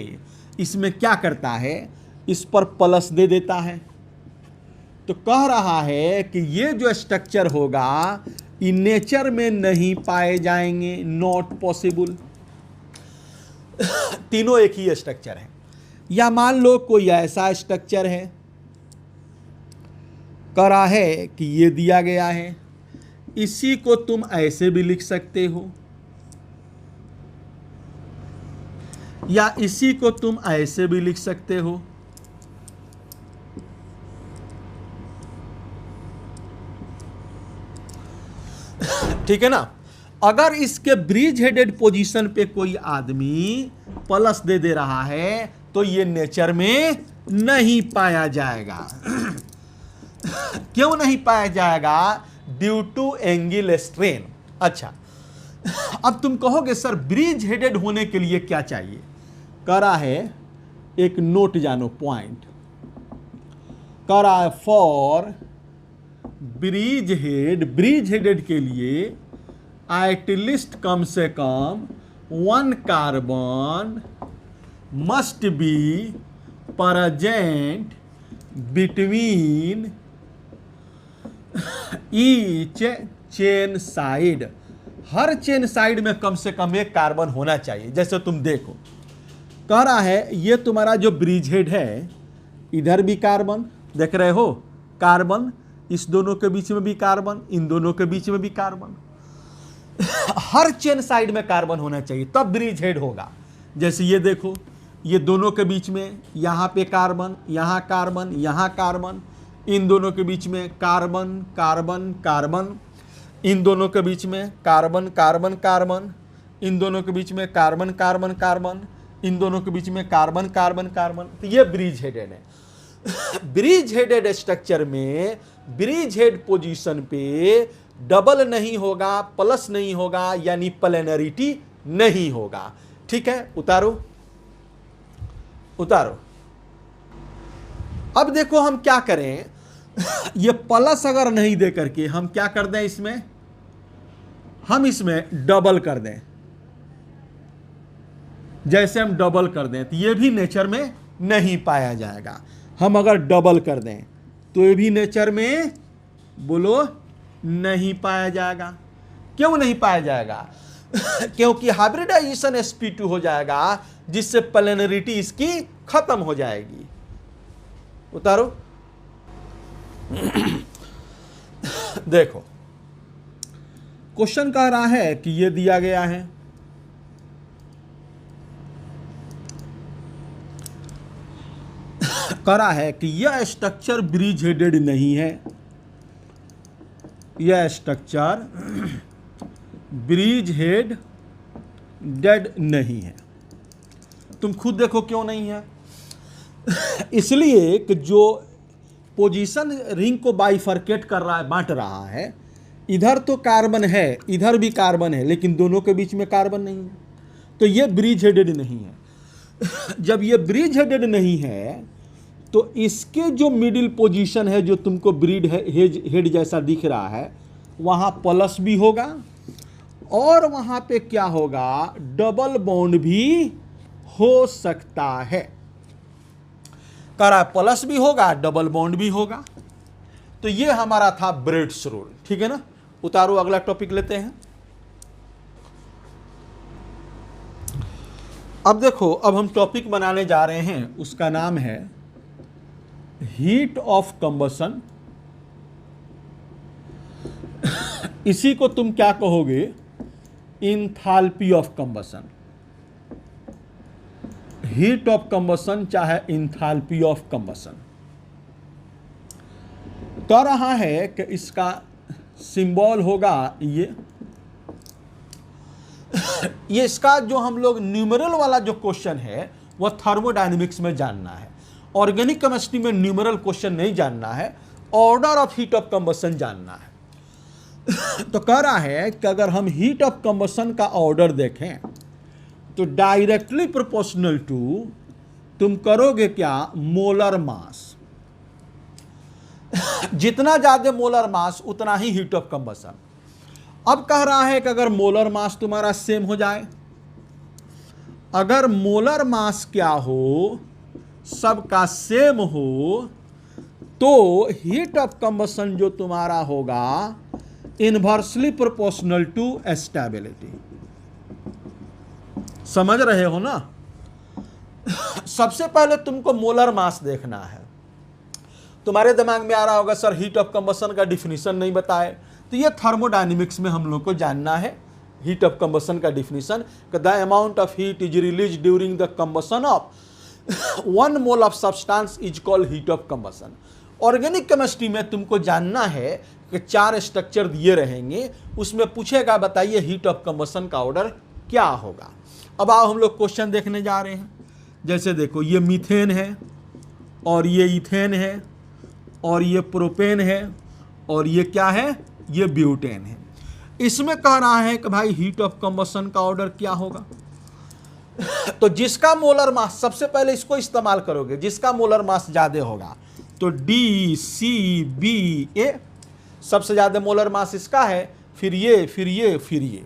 इसमें क्या करता है, इस पर प्लस दे देता है, तो कह रहा है कि ये जो स्ट्रक्चर होगा इन नेचर में नहीं पाए जाएंगे, नॉट पॉसिबल। तीनों एक ही स्ट्रक्चर है। या मान लो कोई ऐसा स्ट्रक्चर है, करा है कि ये दिया गया है, इसी को तुम ऐसे भी लिख सकते हो, या इसी को तुम ऐसे भी लिख सकते हो। ठीक है ना। अगर इसके ब्रिज हेडेड पोजीशन पे कोई आदमी प्लस दे रहा है तो ये नेचर में नहीं पाया जाएगा। क्यों नहीं पाया जाएगा? Due to angle strain. अच्छा, अब तुम कहोगे सर ब्रिज हेडेड होने के लिए क्या चाहिए? करा है एक नोट जानो पॉइंट, करा है फॉर ब्रिज हेडेड के लिए एटलीस्ट कम से कम 1 carbon must be present between each chain side. Her chain side में कम से कम एक कार्बन होना चाहिए। जैसे तुम देखो, कह रहा है ये तुम्हारा जो ब्रिज हेड है, इधर भी कार्बन देख रहे हो, कार्बन, इस दोनों के बीच में भी कार्बन, इन दोनों के बीच में भी कार्बन। हर चेन साइड में कार्बन होना चाहिए, तब ब्रिज हेड होगा। जैसे ये देखो, ये दोनों के बीच में यहाँ पे कार्बन, यहाँ कार्बन, यहाँ कार्बन, इन दोनों के बीच में कार्बन कार्बन कार्बन, इन दोनों के बीच में कार्बन कार्बन कार्बन, इन दोनों के बीच में कार्बन कार्बन कार्बन, इन दोनों के बीच में कार्बन कार्बन कार्बन। तो ये ब्रिज हेडेड है। ब्रिज हेडेड स्ट्रक्चर में ब्रिज हेड पोजीशन पे डबल नहीं होगा, प्लस नहीं होगा, यानी प्लेनरिटी नहीं होगा। ठीक है, उतारो उतारो। अब देखो हम क्या करें, ये प्लस अगर नहीं दे करके हम क्या कर दें, इसमें हम इसमें डबल कर दें। जैसे हम डबल कर दें तो ये भी नेचर में नहीं पाया जाएगा। हम अगर डबल कर दें तो ये भी नेचर में बोलो नहीं पाया जाएगा। क्यों नहीं पाया जाएगा? क्योंकि हाइब्रिडाइजेशन sp2 हो जाएगा, जिससे प्लेनरिटी इसकी खत्म हो जाएगी। उतारो। देखो क्वेश्चन कह रहा है कि ये दिया गया है, कह रहा है कि यह स्ट्रक्चर ब्रिज हेडेड नहीं है, यह स्ट्रक्चर ब्रिज हेड डेड नहीं है। तुम खुद देखो क्यों नहीं है। इसलिए कि जो पोजीशन रिंग को बाइफरकेट कर रहा है, बांट रहा है, इधर तो कार्बन है, इधर भी कार्बन है, लेकिन दोनों के बीच में कार्बन नहीं है, तो ये ब्रिज हेडेड नहीं है। जब ये ब्रिज हेडेड नहीं है तो इसके जो मिडिल पोजीशन है, जो तुमको ब्रिज हेड जैसा दिख रहा है, वहाँ प्लस भी होगा और वहाँ पे क्या होगा, डबल बॉन्ड भी हो सकता है। करा प्लस भी होगा, डबल बॉन्ड भी होगा। तो ये हमारा था ब्रेड्स रूल। ठीक है ना। उतारो, अगला टॉपिक लेते हैं। अब देखो, अब हम टॉपिक बनाने जा रहे हैं, उसका नाम है हीट ऑफ कंबसन। इसी को तुम क्या कहोगे, enthalpy of combustion. Heat of combustion चाहे इंथैल्पी ऑफ कंबसन। कह रहा है कि इसका सिंबल होगा ये इसका जो हम लोग न्यूमेरल वाला जो क्वेश्चन है वह थर्मोडायनेमिक्स में जानना है। ऑर्गेनिक केमिस्ट्री में न्यूमेरल क्वेश्चन नहीं जानना है, order of heat of combustion जानना है। तो कह रहा है कि अगर हम हीट ऑफ कंबसन का ऑर्डर देखें तो डायरेक्टली प्रोपोर्शनल टू तुम करोगे क्या, मोलर मास। जितना ज्यादा मोलर मास उतना ही हीट ऑफ कंबसन। अब कह रहा है कि अगर मोलर मास तुम्हारा सेम हो जाए, अगर मोलर मास क्या हो, सबका सेम हो, तो हीट ऑफ कंबशन जो तुम्हारा होगा इनवर्सली प्रोपोर्शनल टू स्टेबिलिटी। समझ रहे हो ना? सबसे पहले तुमको मोलर मास देखना है। तुम्हारे दिमाग में आ रहा होगा सर हीट ऑफ कंबशन का डिफिनीशन नहीं बताए, तो ये थर्मोडायनेमिक्स में हम लोग को जानना है। हीट ऑफ कंबशन का definition, the amount of heat is release during the combustion of 1 mole of substance is called heat of combustion. Organic chemistry में तुमको जानना है कि 4 स्ट्रक्चर दिए रहेंगे, उसमें पूछेगा बताइए हीट ऑफ कंबशन का ऑर्डर क्या होगा। अब आओ हम लोग क्वेश्चन देखने जा रहे हैं। जैसे देखो ये मीथेन है, और ये इथेन है, और ये प्रोपेन है, और ये क्या है, ये ब्यूटेन है। इसमें कह रहा है कि भाई हीट ऑफ कंबशन का ऑर्डर क्या होगा। तो जिसका मोलर मास, सबसे पहले इसको इस्तेमाल करोगे, जिसका मोलर मास ज्यादा होगा तो डी सी बी ए, सबसे ज्यादा मोलर मास इसका है, फिर ये, फिर ये, फिर ये।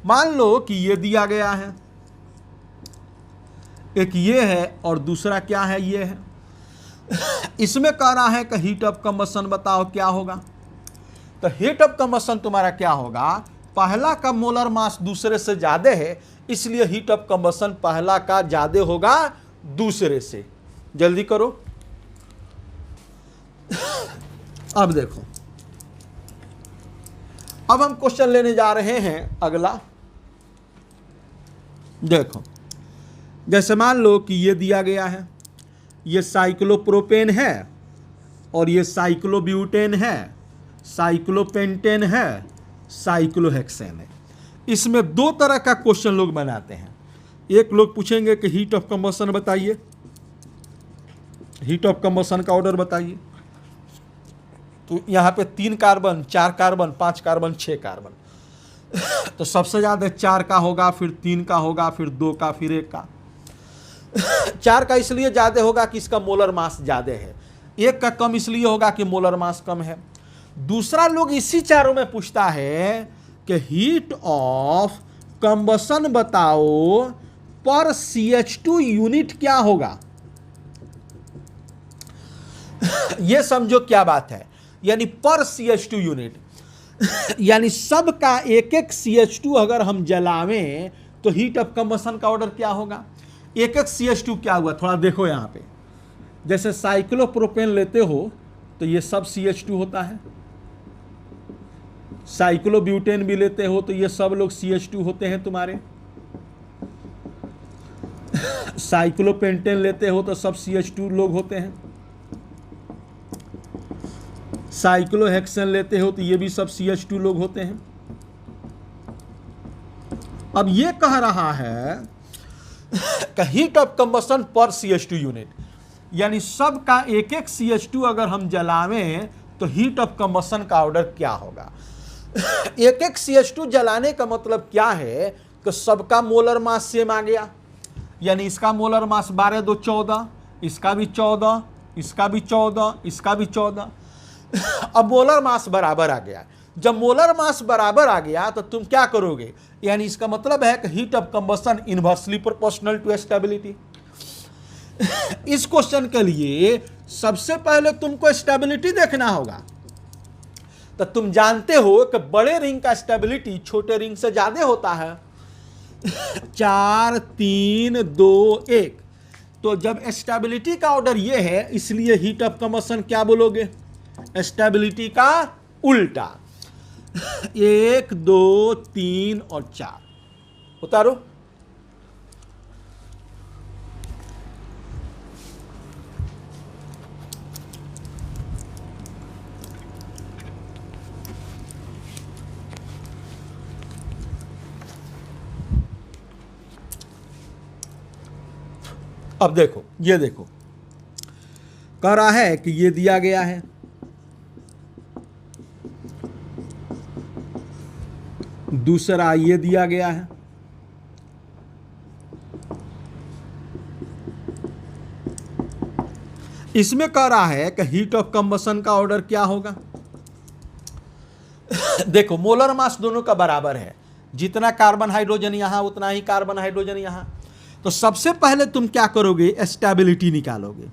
मान लो कि ये दिया गया है, एक ये है और दूसरा क्या है, ये है। इसमें कह रहा है कि हीट ऑफ कंबशन बताओ क्या होगा। तो हीट ऑफ कंबशन तुम्हारा क्या होगा, पहला का मोलर मास दूसरे से ज्यादा है, इसलिए हीट ऑफ कंबशन पहला का ज्यादा होगा दूसरे से। जल्दी करो। अब देखो, अब हम क्वेश्चन लेने जा रहे हैं अगला। देखो, जैसे मान लो कि ये दिया गया है, ये साइक्लोप्रोपेन है, और ये साइक्लोब्यूटेन है, साइक्लोपेंटेन है, साइक्लोहेक्सेन है। इसमें 2 तरह का क्वेश्चन लोग बनाते हैं। एक लोग पूछेंगे कि हीट ऑफ कंबशन बताइए, हीट ऑफ कंबशन का ऑर्डर बताइए। तो यहाँ पे 3 कार्बन, 4 कार्बन, 5 कार्बन, 6 कार्बन। तो सबसे ज़्यादा 4 का होगा, फिर 3 का होगा, फिर 2 का, फिर 1 का। 4 का इसलिए ज़्यादा होगा कि इसका मोलर मास ज़्यादा है, 1 का कम इसलिए होगा कि मोलर मास कम है। दूसरा लोग इसी चारों में पूछता है कि हीट ऑफ कंबशन बताओ पर CH2 यूनिट क्या होगा। ये समझो क्या बात है, यानी पर CH2 यूनिट, यानी सबका एक एक CH2 अगर हम जलावें तो हीट ऑफ कंबशन का ऑर्डर क्या होगा। एक एक CH2 क्या हुआ, थोड़ा देखो यहाँ पे। जैसे साइक्लोप्रोपेन लेते हो तो ये सब CH2 होता है, साइक्लोब्यूटेन भी लेते हो तो ये सब लोग CH2 होते हैं तुम्हारे, साइक्लोपेंटेन लेते हो तो सब CH2 लोग होते हैं, साइक्लोहेक्सेन लेते हो तो ये भी सब CH2 लोग होते हैं। अब ये कह रहा है कि हीट ऑफ कंबशन पर CH2 यूनिट, यानी सबका एक एक CH2 अगर हम जलावें तो हीट ऑफ कंबशन का ऑर्डर क्या होगा। एक एक CH2 जलाने का मतलब क्या है कि सबका मोलर मास सेम आ गया, यानी इसका मोलर मास 12 2 14, इसका भी 14, इसका भी 14, इसका भी 14। अब मोलर मास बराबर आ गया। जब मोलर मास बराबर आ गया तो तुम क्या करोगे, यानी इसका मतलब है कि heat of combustion inversely proportional to stability. इस क्वेश्चन के लिए सबसे पहले तुमको स्टेबिलिटी देखना होगा। तो तुम जानते हो कि बड़े रिंग का स्टेबिलिटी छोटे रिंग से ज्यादा होता है, 4 3 2 1। तो जब स्टेबिलिटी का ऑर्डर ये है, इसलिए हीट ऑफ कंबशन क्या बोलोगे, स्टेबिलिटी का उल्टा। 1 2 3 और 4 उतारो। अब देखो, ये देखो, कह रहा है कि ये दिया गया है, दूसरा ये दिया गया है, इसमें कह रहा है कि हीट ऑफ कंबशन का ऑर्डर क्या होगा। देखो मोलर मास दोनों का बराबर है, जितना कार्बन हाइड्रोजन यहां उतना ही कार्बन हाइड्रोजन यहां। तो सबसे पहले तुम क्या करोगे, स्टेबिलिटी निकालोगे।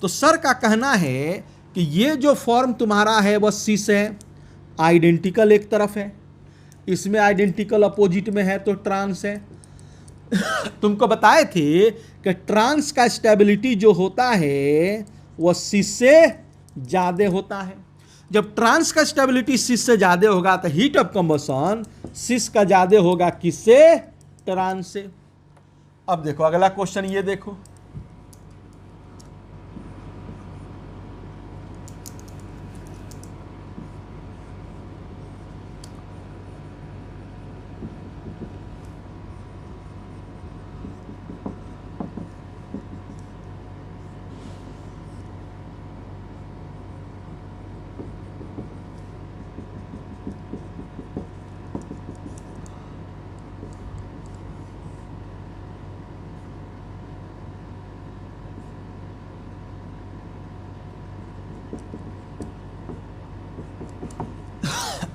तो सर का कहना है कि ये जो फॉर्म तुम्हारा है वह सिस है, आइडेंटिकल एक तरफ है, इसमें आइडेंटिकल अपोजिट में है तो ट्रांस है। तुमको बताए थे कि ट्रांस का स्टेबिलिटी जो होता है वह सिस से ज़्यादा होता है। जब ट्रांस का स्टेबिलिटी सिस से ज़्यादा होगा तो हीट ऑफ कंबशन सिस का ज़्यादा होगा किससे, ट्रांस से। अब देखो अगला क्वेश्चन, ये देखो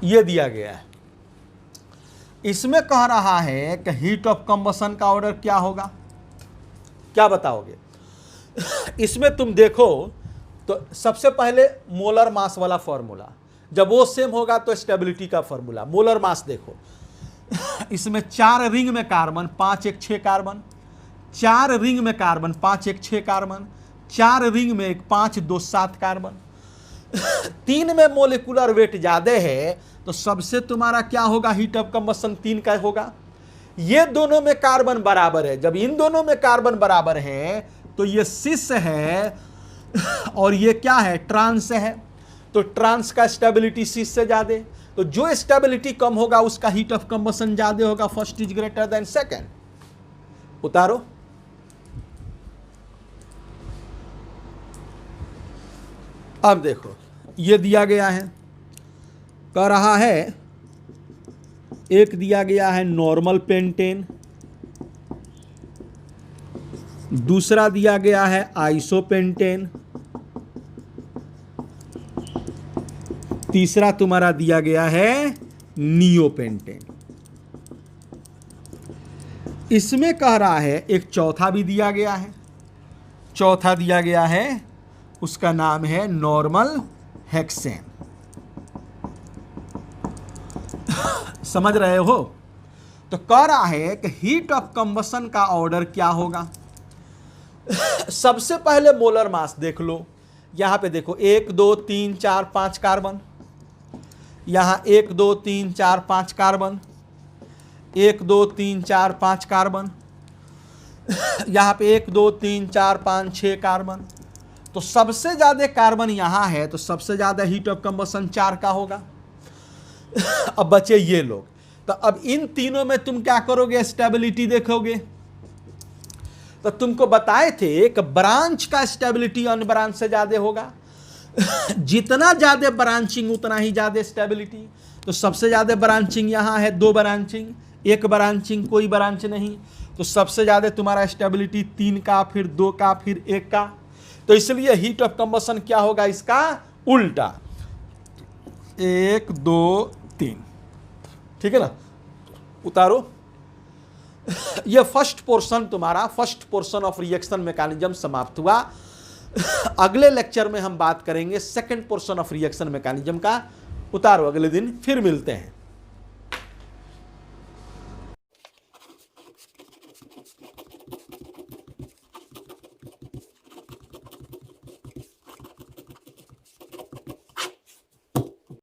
ये दिया गया है, इसमें कह रहा है कि हीट ऑफ कंबशन का ऑर्डर क्या होगा, क्या बताओगे। इसमें तुम देखो तो सबसे पहले मोलर मास वाला फॉर्मूला, जब वो सेम होगा तो स्टेबिलिटी का फॉर्मूला। मोलर मास देखो, इसमें 4 रिंग में कार्बन 5 1 6 कार्बन, 4 रिंग में कार्बन 5 1 6 कार्बन, 4 रिंग में 5 2 7 कार्बन। 3 में मोलिकुलर वेट ज्यादा है तो सबसे तुम्हारा क्या होगा, हीट ऑफ कंबशन 3 का होगा। ये दोनों में कार्बन बराबर है, जब इन दोनों में कार्बन बराबर है तो ये सिस है और ये क्या है, ट्रांस है। तो ट्रांस का स्टेबिलिटी सिस से ज्यादा, तो जो स्टेबिलिटी कम होगा उसका हीट ऑफ कंबशन ज्यादा होगा। First is greater then second. उतारो, अब देखो ये दिया गया है, कह रहा है एक दिया गया है नॉर्मल पेंटेन, दूसरा दिया गया है आइसोपेंटेन, तीसरा तुम्हारा दिया गया है नियोपेंटेन। इसमें कह रहा है एक चौथा भी दिया गया है, चौथा दिया गया है उसका नाम है नॉर्मल हेक्सेन। समझ रहे हो। तो कह रहा है कि हीट ऑफ कंबशन का ऑर्डर क्या होगा। सबसे पहले मोलर मास देख लो, यहां पे देखो 1 2 3 4 5 कार्बन, यहां 1 2 3 4 5 कार्बन, 1 2 3 4 5 कार्बन, यहां पे 1 2 3 4 5 6 कार्बन। तो सबसे ज्यादा कार्बन यहां है तो सबसे ज्यादा हीट ऑफ कंबशन 4 का होगा। अब बचे ये लोग, तो अब इन तीनों में तुम क्या करोगे, स्टेबिलिटी देखोगे। तो तुमको बताए थे कि ब्रांच का स्टेबिलिटी अन्य ब्रांच से ज्यादा होगा। जितना ज्यादा ब्रांचिंग उतना ही ज्यादा स्टेबिलिटी। तो सबसे ज्यादा ब्रांचिंग यहां है, 2 ब्रांचिंग, 1 ब्रांचिंग, कोई ब्रांच नहीं। तो सबसे ज्यादा तुम्हारा स्टेबिलिटी 3 का, फिर 2 का, फिर 1 का। तो इसलिए हीट ऑफ कंबशन क्या होगा, इसका उल्टा, 1 2 3, ठीक है ना। उतारो। यह फर्स्ट पोर्शन तुम्हारा, first portion of reaction mechanism समाप्त हुआ। अगले लेक्चर में हम बात करेंगे second portion of reaction mechanism का। उतारो, अगले दिन फिर मिलते हैं।